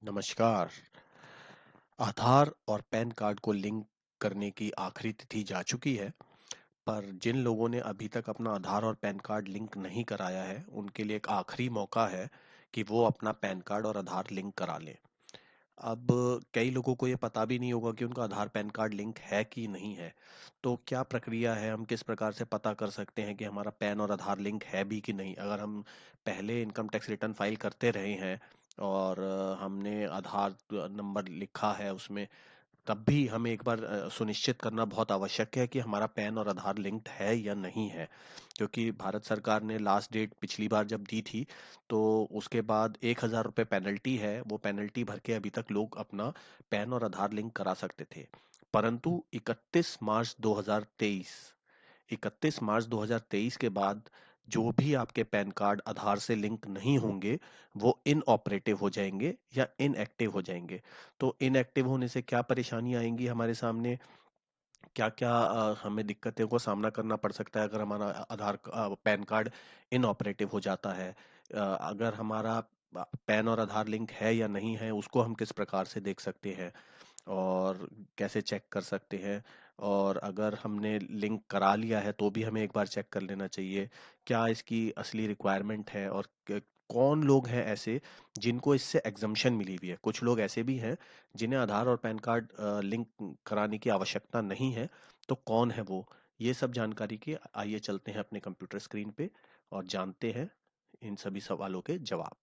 नमस्कार। आधार और pan card को लिंक करने की आखिरी तिथि जा चुकी है, पर जिन लोगों ने अभी तक अपना आधार और पैन कार्ड लिंक नहीं कराया है, उनके लिए एक आखिरी मौका है कि वो अपना पैन कार्ड और आधार लिंक करा लें। अब कई लोगों को ये पता भी नहीं होगा कि उनका आधार पैन कार्ड लिंक है कि नहीं है। तो क्या प्रक्रिया है, हम किस प्रकार से पता कर सकते हैं कि हमारा पैन और आधार लिंक है भी कि नहीं? अगर हम पहले इनकम टैक्स रिटर्न फाइल करते रहे हैं और हमने आधार नंबर लिखा है उसमें, तब भी हमें एक बार सुनिश्चित करना बहुत आवश्यक है कि हमारा पैन और आधार लिंक्ड है या नहीं है। क्योंकि भारत सरकार ने लास्ट डेट पिछली बार जब दी थी, तो उसके बाद 1,000 रुपये पेनल्टी है। वो पेनल्टी भर के अभी तक लोग अपना पैन और आधार लिंक करा सकते थे। परंतु 31 मार्च 2023 के बाद जो भी आपके पैन कार्ड आधार से लिंक नहीं होंगे, वो इनऑपरेटिव हो जाएंगे या इनएक्टिव हो जाएंगे। तो इनएक्टिव होने से क्या परेशानी आएंगी हमारे सामने, क्या क्या हमें दिक्कतों को सामना करना पड़ सकता है अगर हमारा पैन कार्ड इनऑपरेटिव हो जाता है। अगर हमारा पैन और आधार लिंक है या नहीं है, उसको हम किस प्रकार से देख सकते हैं और कैसे चेक कर सकते हैं। और अगर हमने लिंक करा लिया है तो भी हमें एक बार चेक कर लेना चाहिए क्या इसकी असली रिक्वायरमेंट है, और कौन लोग हैं ऐसे जिनको इससे एग्जम्पशन मिली हुई है। कुछ लोग ऐसे भी हैं जिन्हें आधार और पैन कार्ड लिंक कराने की आवश्यकता नहीं है। तो कौन है वो? ये सब जानकारी के आइए चलते हैं अपने कंप्यूटर स्क्रीन पे और जानते हैं इन सभी सवालों के जवाब।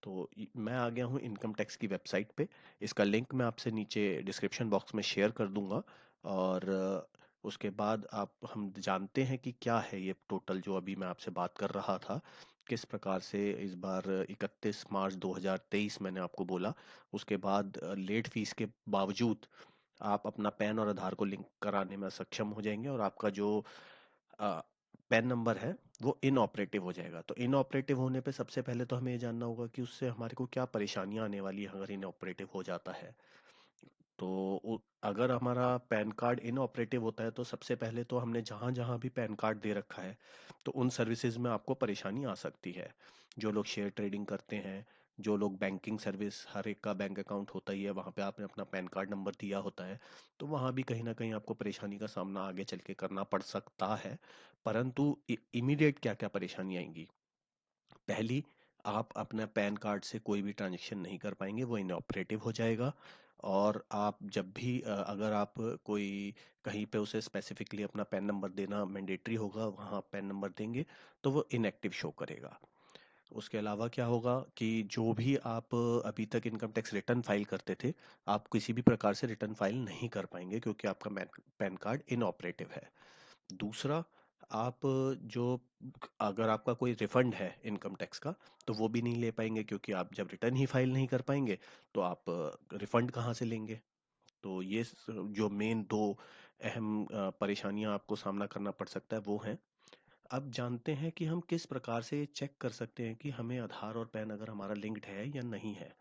तो मैं आ गया हूँ इनकम टैक्स की वेबसाइट पे। इसका लिंक मैं आपसे नीचे डिस्क्रिप्शन बॉक्स में शेयर कर दूंगा। और उसके बाद आप हम जानते हैं कि क्या है ये टोटल जो अभी मैं आपसे बात कर रहा था, किस प्रकार से इस बार 31 मार्च 2023 मैंने आपको बोला। उसके बाद लेट फीस के बावजूद आप अपना पैन और आधार को लिंक कराने में सक्षम हो जाएंगे और आपका जो पैन नंबर है वो इनऑपरेटिव हो जाएगा। तो इनऑपरेटिव होने पे सबसे पहले तो हमें ये जानना होगा कि उससे हमारे को क्या परेशानियां आने वाली है अगर इनऑपरेटिव हो जाता है। तो अगर हमारा पैन कार्ड इनऑपरेटिव होता है तो सबसे पहले तो हमने जहां जहां भी पैन कार्ड दे रखा है, तो उन सर्विसेज में आपको परेशानी आ सकती है। जो लोग शेयर ट्रेडिंग करते हैं, जो लोग बैंकिंग सर्विस, हर एक का बैंक अकाउंट होता ही है, वहां पे आपने अपना पैन कार्ड नंबर दिया होता है, तो वहां भी कहीं ना कहीं आपको परेशानी का सामना आगे चल के करना पड़ सकता है। परंतु इमीडिएट क्या क्या परेशानी आएंगी? पहली, आप अपना पैन कार्ड से कोई भी ट्रांजैक्शन नहीं कर पाएंगे, वो इनऑपरेटिव हो जाएगा। और आप जब भी अगर आप कोई कहीं पे उसे स्पेसिफिकली अपना पैन नंबर देना मैंडेटरी होगा, वहाँ आप पैन नंबर देंगे तो वो इनएक्टिव शो करेगा। उसके अलावा क्या होगा कि जो भी आप अभी तक इनकम टैक्स रिटर्न फाइल करते थे, आप किसी भी प्रकार से रिटर्न फाइल नहीं कर पाएंगे क्योंकि आपका पैन कार्ड इनऑपरेटिव है। दूसरा, आप जो अगर आपका कोई रिफंड है इनकम टैक्स का, तो वो भी नहीं ले पाएंगे क्योंकि आप जब रिटर्न ही फाइल नहीं कर पाएंगे तो आप रिफंड कहाँ से लेंगे? तो ये जो मेन दो अहम परेशानियां आपको सामना करना पड़ सकता है वो हैं। अब जानते हैं कि हम किस प्रकार से चेक कर सकते हैं कि हमें आधार और पैन अगर हमारा लिंक्ड है या नहीं है।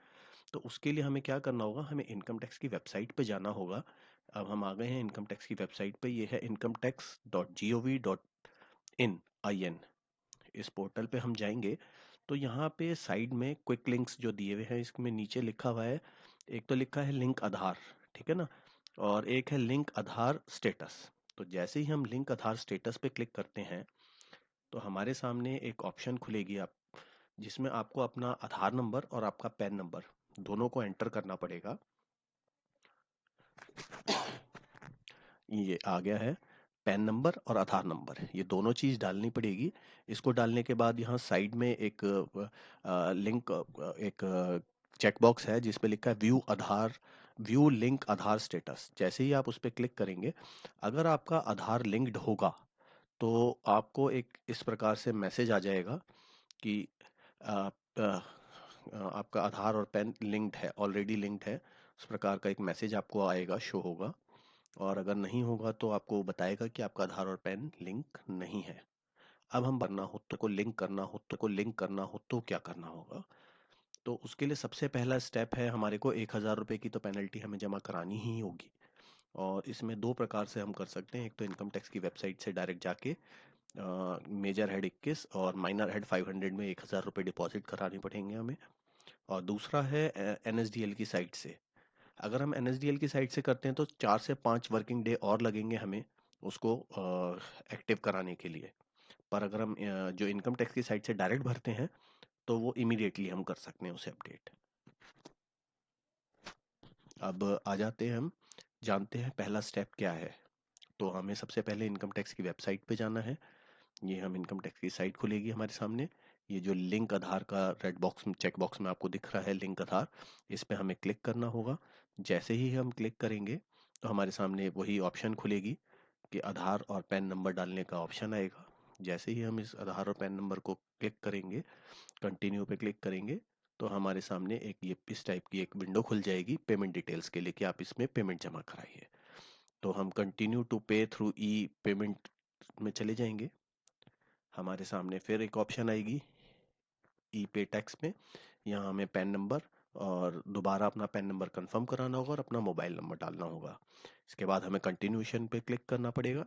तो उसके लिए हमें क्या करना होगा, हमें इनकम टैक्स की वेबसाइट पे जाना होगा। अब हम आ गए हैं इनकम टैक्स की वेबसाइट पे, ये है incometax.gov.in। इस पोर्टल पे हम जाएंगे तो यहाँ पे साइड में क्विक लिंक्स जो दिए हुए हैं, इसमें नीचे लिखा हुआ है, एक तो लिखा है लिंक आधार, ठीक है ना, और एक है लिंक आधार स्टेटस। तो जैसे ही हम लिंक आधार स्टेटस पे क्लिक करते हैं, तो हमारे सामने एक ऑप्शन खुलेगी आप जिसमें आपको अपना आधार नंबर और आपका पैन नंबर दोनों को एंटर करना पड़ेगा। ये आ गया है, पैन नंबर और आधार नंबर, ये दोनों चीज डालनी पड़ेगी। इसको डालने के बाद यहाँ साइड में एक लिंक, एक चेक बॉक्स है जिस पे लिखा है व्यू लिंक आधार स्टेटस। जैसे ही आप उस पर क्लिक करेंगे, अगर आपका आधार लिंक्ड होगा तो आपको एक इस प्रकार से मैसेज आ जाएगा कि आपका आधार और पैन लिंक्ड है, ऑलरेडी लिंक्ड है। उस प्रकार का एक मैसेज आपको आएगा, शो होगा। और अगर नहीं होगा तो आपको बताएगा कि आपका आधार और पैन लिंक नहीं है। अब हम लिंक करना हो तो क्या करना होगा? तो उसके लिए सबसे पहला स्टेप है, हमारे को 1,000 रुपये की तो पेनल्टी हमें जमा करानी ही होगी। और इसमें दो प्रकार से हम कर सकते हैं। एक तो इनकम टैक्स की वेबसाइट से डायरेक्ट जाके मेजर हेड 21 और माइनर हेड 500 में 1,000 रुपये डिपॉजिट कराने पड़ेंगे हमें। और दूसरा है एनएसडीएल की साइट से। अगर हम एनएसडीएल की साइट से करते हैं तो 4 से 5 वर्किंग डे और लगेंगे हमें उसको एक्टिव कराने के लिए। पर अगर हम जो इनकम टैक्स की साइट से डायरेक्ट भरते हैं तो वो इमीडिएटली हम कर सकते हैं उसे अपडेट। अब आ जाते हैं हम, जानते हैं पहला स्टेप क्या है। तो हमें सबसे पहले इनकम टैक्स की वेबसाइट पे जाना है। ये हम इनकम टैक्स की साइट खुलेगी हमारे सामने। ये जो लिंक आधार का रेड बॉक्स में चेक बॉक्स में आपको दिख रहा है लिंक आधार, इस पे हमें क्लिक करना होगा। जैसे ही हम क्लिक करेंगे तो हमारे सामने वही ऑप्शन खुलेगी कि आधार और पैन नंबर डालने का ऑप्शन आएगा। जैसे ही हम इस आधार और पैन नंबर को क्लिक करेंगे, कंटिन्यू पे क्लिक करेंगे, तो हमारे सामने एक ये इस टाइप की एक विंडो खुल जाएगी पेमेंट डिटेल्स के लिए कि आप इसमें पेमेंट जमा कराइए। तो हम कंटिन्यू टू पे थ्रू ई पेमेंट में चले जाएंगे। हमारे सामने फिर एक ऑप्शन आएगी ई पे टैक्स में। यहाँ हमें पैन नंबर और दोबारा अपना पैन नंबर कंफर्म कराना होगा और अपना मोबाइल नंबर डालना होगा। इसके बाद हमें कंटिन्यूशन पे क्लिक करना पड़ेगा।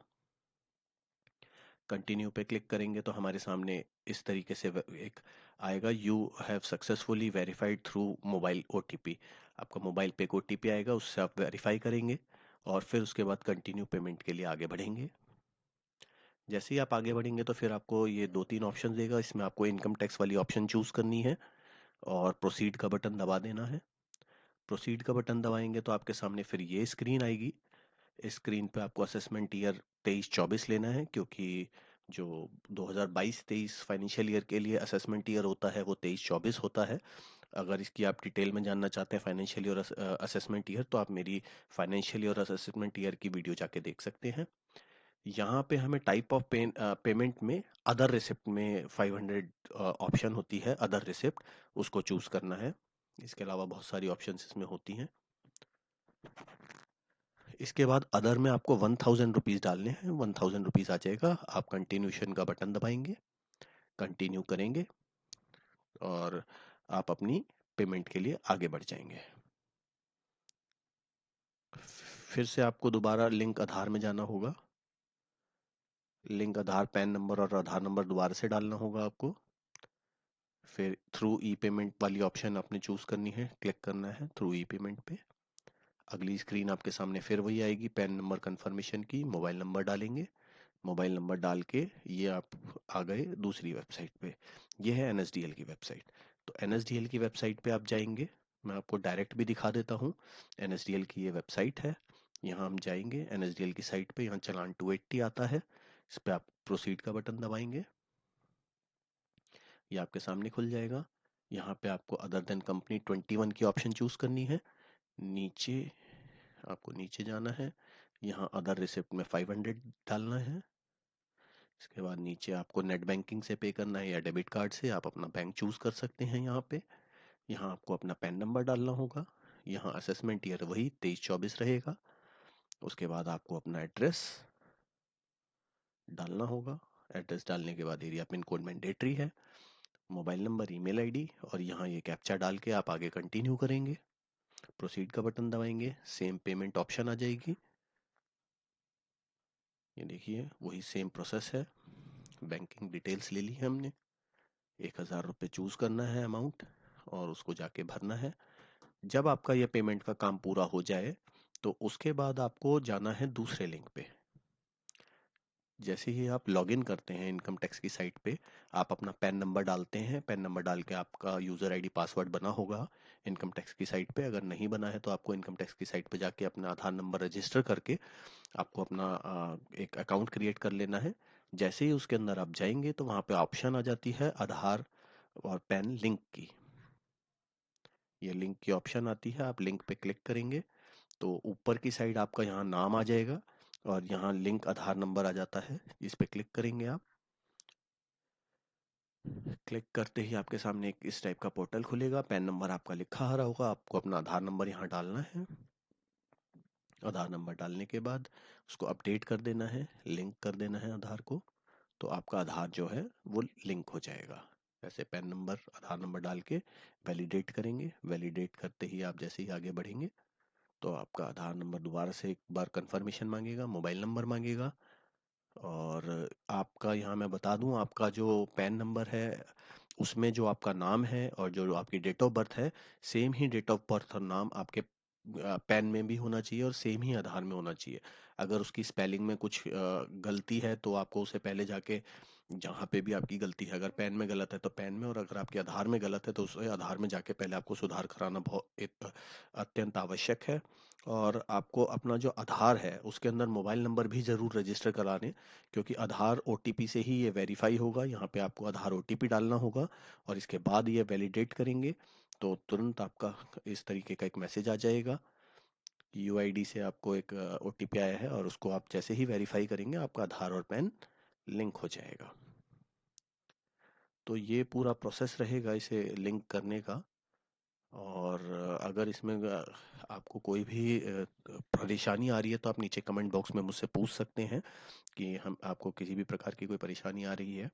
कंटिन्यू पे क्लिक करेंगे तो हमारे सामने इस तरीके से एक आएगा, you have successfully verified through mobile OTP. आपका मोबाइल पे एक ओटीपी आएगा, उससे आप वेरीफाई करेंगे और फिर उसके बाद कंटिन्यू पेमेंट के लिए आगे बढ़ेंगे। जैसे ही आप आगे बढ़ेंगे तो फिर आपको ये 2-3 ऑप्शन देगा, इसमें आपको इनकम टैक्स वाली ऑप्शन चूज करनी है और प्रोसीड का बटन दबा देना है। प्रोसीड का बटन दबाएंगे तो आपके सामने फिर ये स्क्रीन आएगी। इस स्क्रीन पे आपको असेसमेंट ईयर 23-24 लेना है, क्योंकि जो 2022-23 फाइनेंशियल ईयर के लिए असेसमेंट ईयर होता है वो 23-24 होता है। अगर इसकी आप डिटेल में जानना चाहते हैं फाइनेंशियल ईयर असेसमेंट ईयर, तो आप मेरी फाइनेंशियल ईयर असेसमेंट ईयर की वीडियो जाके देख सकते हैं। यहाँ पे हमें टाइप ऑफ पेमेंट में अदर रिसिप्ट में 500 ऑप्शन होती है, अदर रिसिप्ट, उसको चूज करना है। इसके अलावा बहुत सारी ऑप्शंस इसमें होती हैं। इसके बाद अदर में आपको 1000 रुपीज़ डालने हैं, 1000 रुपीज़ आ जाएगा। आप कंटिन्यूशन का बटन दबाएंगे, कंटिन्यू करेंगे और आप अपनी पेमेंट के लिए आगे बढ़ जाएंगे। फिर से आपको दोबारा लिंक आधार में जाना होगा। लिंक आधार पैन नंबर और आधार नंबर दोबारा से डालना होगा आपको। फिर थ्रू ई पेमेंट वाली ऑप्शन आपने चूज करनी है, क्लिक करना है थ्रू ई पेमेंट पे। अगली स्क्रीन आपके सामने फिर वही आएगी पैन नंबर कंफर्मेशन की, मोबाइल नंबर डालेंगे। मोबाइल नंबर डाल के ये आप आ गए दूसरी वेबसाइट पे। ये है एनएसडीएल की वेबसाइट। तो एनएसडीएल की वेबसाइट पे आप जाएंगे, मैं आपको डायरेक्ट भी दिखा देता हूँ। एनएसडीएल की ये वेबसाइट है। यहाँ हम जाएंगे एनएसडीएल की साइट पे, यहाँ चालान 280 आता है, इस पे आप प्रोसीड का बटन दबाएंगे। ये आपके सामने खुल जाएगा। यहाँ पे आपको अदर देन कंपनी 21 की ऑप्शन चूज करनी है। नीचे आपको नीचे जाना है, यहाँ अदर रिसिप्ट में 500 डालना है। इसके बाद नीचे आपको नेट बैंकिंग से पे करना है या डेबिट कार्ड से, आप अपना बैंक चूज कर सकते हैं यहाँ पे। यहाँ आपको अपना पैन नंबर डालना होगा। यहाँ असेसमेंट ईयर वही 23-24 रहेगा। उसके बाद आपको अपना एड्रेस डालना होगा। एड्रेस डालने के बाद एरिया पिन कोड मैंडेटरी है, मोबाइल नंबर, ईमेल आईडी, और यहाँ ये कैप्चा डाल के आप आगे कंटिन्यू करेंगे। प्रोसीड का बटन दबाएंगे, सेम पेमेंट ऑप्शन आ जाएगी। ये देखिए वही सेम प्रोसेस है। बैंकिंग डिटेल्स ले ली है हमने, 1000 रुपये चूज करना है अमाउंट और उसको जाके भरना है। जब आपका ये पेमेंट का काम पूरा हो जाए तो उसके बाद आपको जाना है दूसरे लिंक पे। जैसे ही आप लॉगिन करते हैं इनकम टैक्स की साइट पे, आप अपना पैन नंबर डालते हैं। पैन नंबर डाल के आपका यूज़र आईडी पासवर्ड बना होगा इनकम टैक्स की साइट पे। अगर नहीं बना है तो आपको इनकम टैक्स की साइट पे जाके अपना आधार नंबर रजिस्टर करके आपको अपना एक अकाउंट क्रिएट कर लेना है। जैसे ही उसके अंदर आप जाएंगे तो वहाँ पे ऑप्शन आ जाती है आधार और पैन लिंक की। ये लिंक की ऑप्शन आती है, आप लिंक पे क्लिक करेंगे तो ऊपर की साइड आपका यहाँ नाम आ जाएगा और यहाँ लिंक आधार नंबर आ जाता है, इस पे क्लिक करेंगे आप। क्लिक करते ही आपके सामने एक इस टाइप का पोर्टल खुलेगा, पैन नंबर आपका लिखा आ रहा होगा, आपको अपना आधार नंबर यहाँ डालना है। आधार नंबर डालने के बाद उसको अपडेट कर देना है, लिंक कर देना है आधार को, तो आपका आधार जो है वो लिंक हो जाएगा। ऐसे पैन नंबर आधार नंबर डाल के वैलिडेट करेंगे। वैलिडेट करते ही आप जैसे ही आगे बढ़ेंगे तो आपका आधार नंबर दोबारा से एक बार कंफर्मेशन मांगेगा, मोबाइल नंबर मांगेगा। और आपका यहाँ मैं बता दूं, आपका जो पैन नंबर है उसमें जो आपका नाम है और जो आपकी डेट ऑफ बर्थ है, सेम ही डेट ऑफ बर्थ और नाम आपके पैन में भी होना चाहिए और सेम ही आधार में होना चाहिए। अगर उसकी स्पेलिंग में कुछ गलती है तो आपको उसे पहले जाके, जहाँ पे भी आपकी गलती है, अगर पैन में गलत है तो पैन में, और अगर आपके आधार में गलत है तो उसे आधार में जाके पहले आपको सुधार कराना बहुत एक अत्यंत आवश्यक है। और आपको अपना जो आधार है उसके अंदर मोबाइल नंबर भी ज़रूर रजिस्टर करा लें, क्योंकि आधार ओटीपी से ही ये वेरीफाई होगा। यहाँ पे आपको आधार ओटीपी डालना होगा और इसके बाद ये वैलिडेट करेंगे, तो तुरंत आपका इस तरीके का एक मैसेज आ जाएगा। यूआईडी से आपको एक ओटीपी आया है और उसको आप जैसे ही वेरीफाई करेंगे आपका आधार और पैन लिंक हो जाएगा। तो ये पूरा प्रोसेस रहेगा इसे लिंक करने का। और अगर इसमें आपको कोई भी परेशानी आ रही है तो आप नीचे कमेंट बॉक्स में मुझसे पूछ सकते हैं कि हम आपको किसी भी प्रकार की कोई परेशानी आ रही है।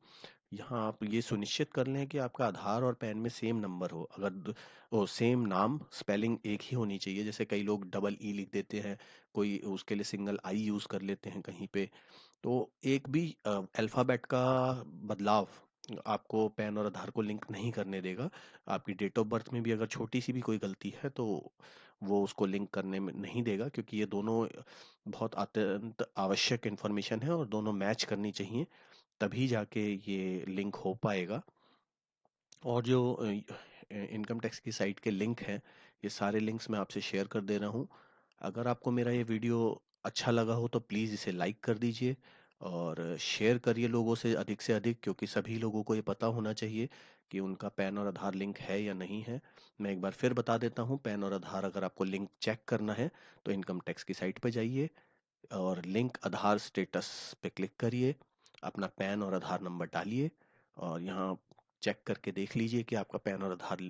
यहाँ आप ये सुनिश्चित कर लें कि आपका आधार और पैन में सेम नंबर हो। अगर वो सेम नाम, स्पेलिंग एक ही होनी चाहिए। जैसे कई लोग डबल ई लिख देते हैं, कोई उसके लिए सिंगल आई यूज कर लेते हैं कहीं पे। तो एक भी अल्फाबेट का बदलाव आपको पैन और आधार को लिंक नहीं करने देगा। आपकी डेट ऑफ बर्थ में भी अगर छोटी सी भी कोई गलती है तो वो उसको लिंक करने में नहीं देगा, क्योंकि ये दोनों बहुत अत्यंत आवश्यक इन्फॉर्मेशन है और दोनों मैच करनी चाहिए, तभी जाके ये लिंक हो पाएगा। और जो इनकम टैक्स की साइट के लिंक हैं, ये सारे लिंक्स मैं आपसे शेयर कर दे रहा हूँ। अगर आपको मेरा ये वीडियो अच्छा लगा हो तो प्लीज़ इसे लाइक कर दीजिए और शेयर करिए लोगों से अधिक, क्योंकि सभी लोगों को ये पता होना चाहिए कि उनका पैन और आधार लिंक है या नहीं है। मैं एक बार फिर बता देता हूँ, पैन और आधार अगर आपको लिंक चेक करना है तो इनकम टैक्स की साइट पर जाइए और लिंक आधार स्टेटस पे क्लिक करिए, अपना पैन और आधार नंबर डालिए और यहाँ चेक करके देख लीजिए कि आपका पैन और आधार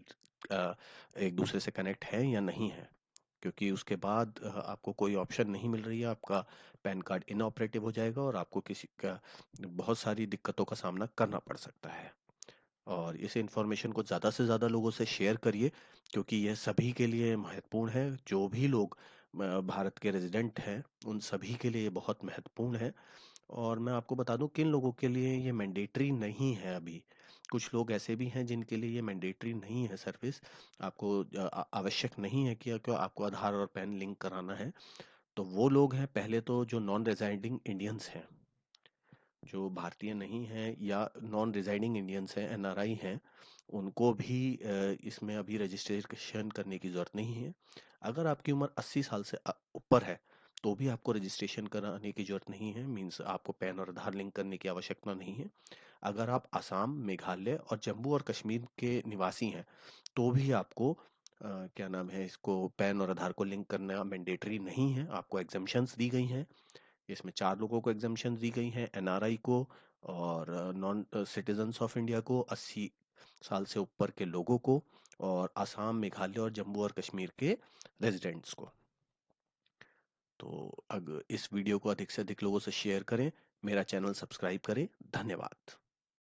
एक दूसरे से कनेक्ट है या नहीं है। क्योंकि उसके बाद आपको कोई ऑप्शन नहीं मिल रही है, आपका पैन कार्ड इनऑपरेटिव हो जाएगा और आपको किसी का बहुत सारी दिक्कतों का सामना करना पड़ सकता है। और इस इन्फॉर्मेशन को ज़्यादा से ज़्यादा लोगों से शेयर करिए, क्योंकि यह सभी के लिए महत्वपूर्ण है। जो भी लोग भारत के रेजिडेंट हैं उन सभी के लिए ये बहुत महत्वपूर्ण है। और मैं आपको बता दूं किन लोगों के लिए ये मैंडेटरी नहीं है अभी। कुछ लोग ऐसे भी हैं जिनके लिए ये मैंडेटरी नहीं है सर्विस, आपको आवश्यक नहीं है कि आपको आधार और पैन लिंक कराना है। तो वो लोग हैं, पहले तो जो नॉन रेजिडिंग इंडियंस हैं, जो भारतीय नहीं हैं या नॉन रिजाइडिंग इंडियंस हैं, एनआरआई हैं, उनको भी इसमें अभी रजिस्ट्रेशन करने की ज़रूरत नहीं है। अगर आपकी उम्र 80 साल से ऊपर है तो भी आपको रजिस्ट्रेशन कराने की ज़रूरत नहीं है, मीन्स आपको पैन और आधार लिंक करने की आवश्यकता नहीं है। अगर आप असम, मेघालय और जम्मू और कश्मीर के निवासी हैं तो भी आपको क्या नाम है, इसको पैन और आधार को लिंक करना मैंडेटरी नहीं है, आपको एग्जम्पशंस दी गई हैं। इसमें 4 लोगों को एग्जम्पशन दी गई हैं, एनआरआई को और नॉन सिटीजन्स ऑफ इंडिया को, 80 साल से ऊपर के लोगों को, और आसाम, मेघालय और जम्मू और कश्मीर के रेजिडेंट्स को। तो अगर इस वीडियो को अधिक से अधिक लोगों से शेयर करें, मेरा चैनल सब्सक्राइब करें। धन्यवाद।